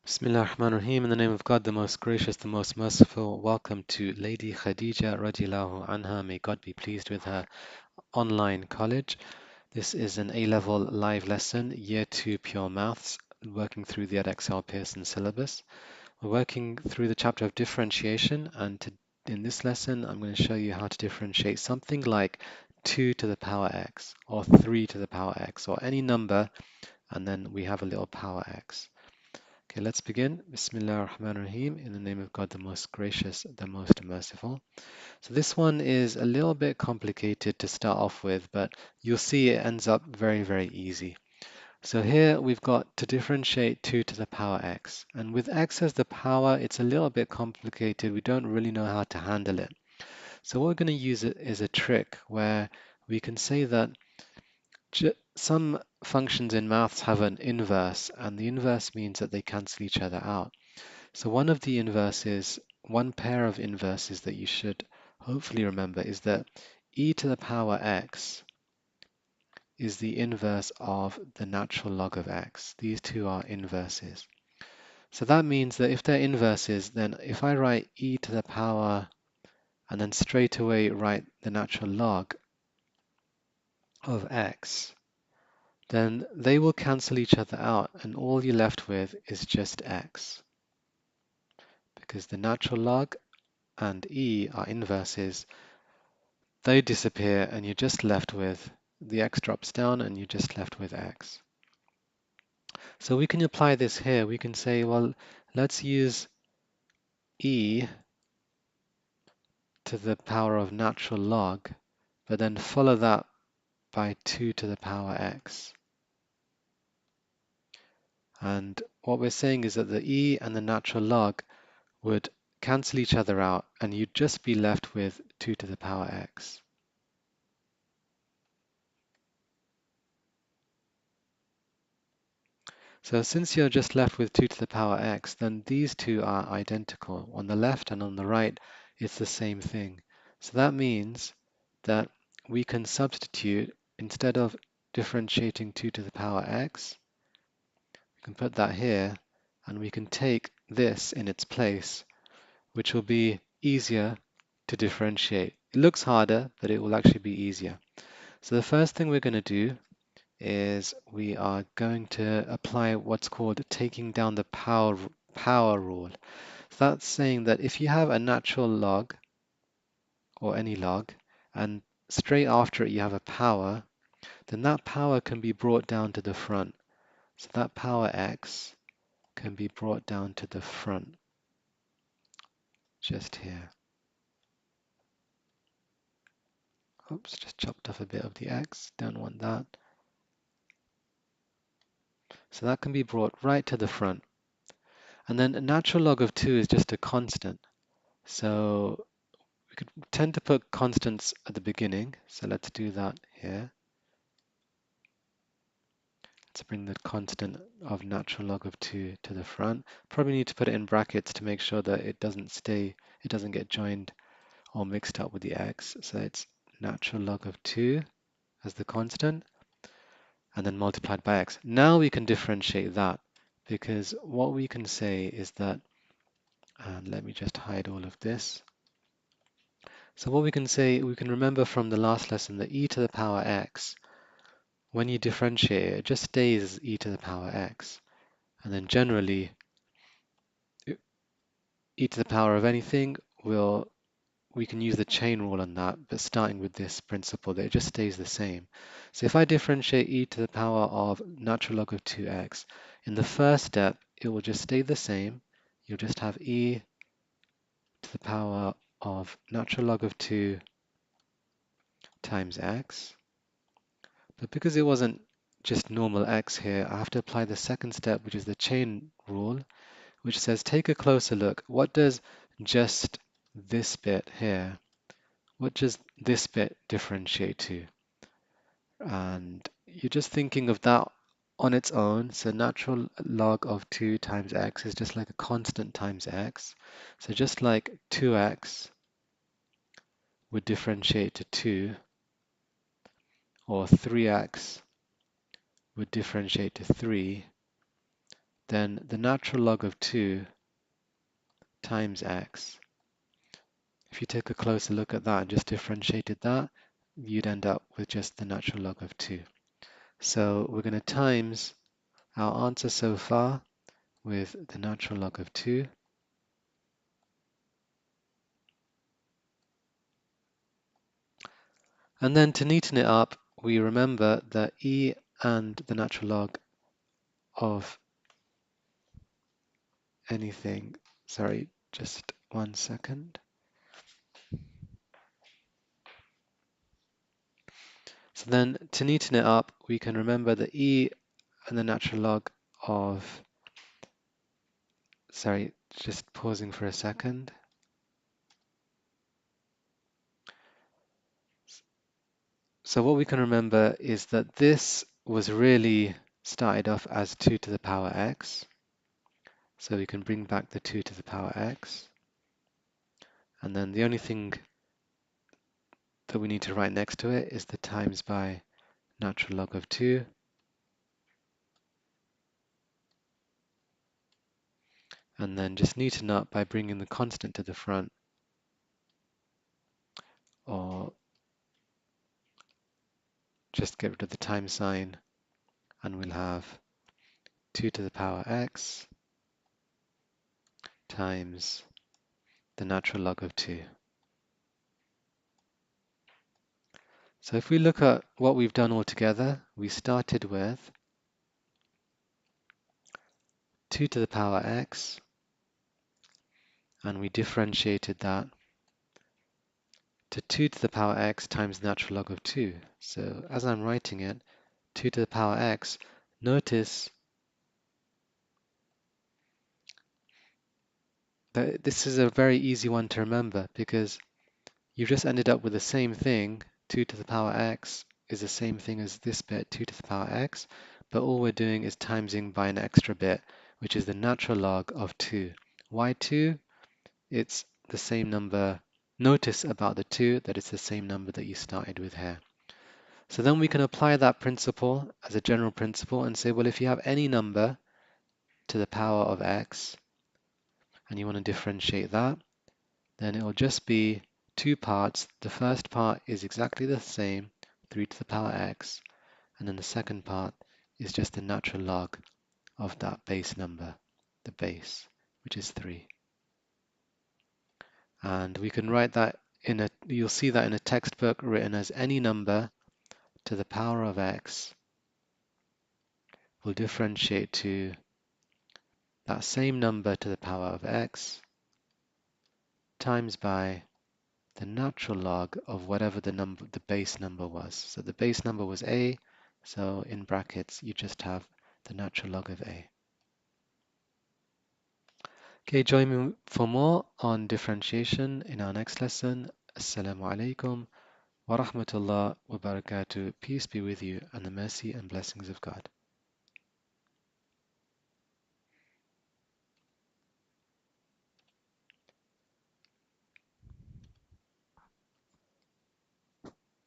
Bismillah ar-Rahman ar-Rahim, in the name of God, the most gracious, the most merciful. Welcome to Lady Khadija radiallahu anha, may God be pleased with her, online college. This is an A-level live lesson, Year 2 Pure Maths, working through the EdXL Pearson syllabus. We're working through the chapter of differentiation, and in this lesson, I'm going to show you how to differentiate something like 2 to the power x, or 3 to the power x, or any number, and then we have a little power x. Okay, let's begin. Bismillah ar-Rahman ar-Rahim, in the name of God, the most gracious, the most merciful. So this one is a little bit complicated to start off with, but you'll see it ends up very, very easy. So here we've got to differentiate 2 to the power x. And with x as the power, it's a little bit complicated. We don't really know how to handle it. So what we're going to use it is a trick where we can say that some functions in maths have an inverse, and the inverse means that they cancel each other out. So one pair of inverses that you should hopefully remember is that e to the power x is the inverse of the natural log of x. These two are inverses. So that means that if they're inverses, then if I write e to the power and then straight away write the natural log of x, then they will cancel each other out, and all you're left with is just x, because the natural log and e are inverses. They disappear, and you're just left with the x drops down, and you're just left with x. So we can apply this here. We can say, well, let's use e to the power of natural log, but then follow that by 2 to the power x. And what we're saying is that the e and the natural log would cancel each other out, and you'd just be left with 2 to the power x. So since you're just left with 2 to the power x, then these two are identical. On the left and on the right, it's the same thing. So that means that we can substitute, instead of differentiating 2 to the power x, we can put that here, and we can take this in its place, which will be easier to differentiate. It looks harder, but it will actually be easier. So the first thing we're going to do is we are going to apply what's called taking down the power rule. So that's saying that if you have a natural log or any log, and straight after it you have a power, then that power can be brought down to the front. So that power x can be brought down to the front, just here. Oops, just chopped off a bit of the x, don't want that. So that can be brought right to the front. And then a natural log of 2 is just a constant. So we could tend to put constants at the beginning. So let's do that here. Let's bring the constant of natural log of 2 to the front. Probably need to put it in brackets to make sure that it doesn't get joined or mixed up with the x. So it's natural log of 2 as the constant, and then multiplied by x. Now we can differentiate that, because what we can say is that, and let me just hide all of this. So what we can say, we can remember from the last lesson that e to the power x, when you differentiate it, it just stays as e to the power x. And then generally, e to the power of anything, we can use the chain rule on that, but starting with this principle that it just stays the same. So if I differentiate e to the power of natural log of 2x, in the first step, it will just stay the same. You'll just have e to the power of natural log of 2 times x. But because it wasn't just normal x here, I have to apply the second step, which is the chain rule, which says take a closer look. What does just this bit here, what does this bit differentiate to? And you're just thinking of that on its own. So natural log of 2 times x is just like a constant times x. So just like 2x would differentiate to 2, or 3x would differentiate to 3, then the natural log of 2 times x. If you take a closer look at that and just differentiated that, you'd end up with just the natural log of 2. So we're going to times our answer so far with the natural log of 2. And then to neaten it up, we remember that e and the natural log of anything, sorry, just 1 second. So then to neaten it up, we can remember that e and the natural log of, sorry, just pausing for a second. So what we can remember is that this was really started off as 2 to the power x. So we can bring back the 2 to the power x. And then the only thing that we need to write next to it is the times by natural log of 2. And then just neaten up by bringing the constant to the front, or just get rid of the times sign, and we'll have 2 to the power x times the natural log of 2. So if we look at what we've done all together, we started with 2 to the power x, and we differentiated that to 2 to the power x times the natural log of 2. So as I'm writing it, 2 to the power x, notice that this is a very easy one to remember because you've just ended up with the same thing. 2 to the power x is the same thing as this bit, 2 to the power x, but all we're doing is timesing by an extra bit, which is the natural log of 2. Why 2? It's the same number. Notice about the 2 that it's the same number that you started with here. So then we can apply that principle as a general principle and say, well, if you have any number to the power of x and you want to differentiate that, then it will just be two parts. The first part is exactly the same, 3 to the power x, and then the second part is just the natural log of that base number, the base, which is 3. And we can write that you'll see that in a textbook written as any number to the power of x will differentiate to that same number to the power of x times by the natural log of whatever the base number was. So the base number was a, so in brackets you just have the natural log of a. Okay, join me for more on differentiation in our next lesson. Assalamu alaikum wa rahmatullah wa barakatuh. Peace be with you and the mercy and blessings of God.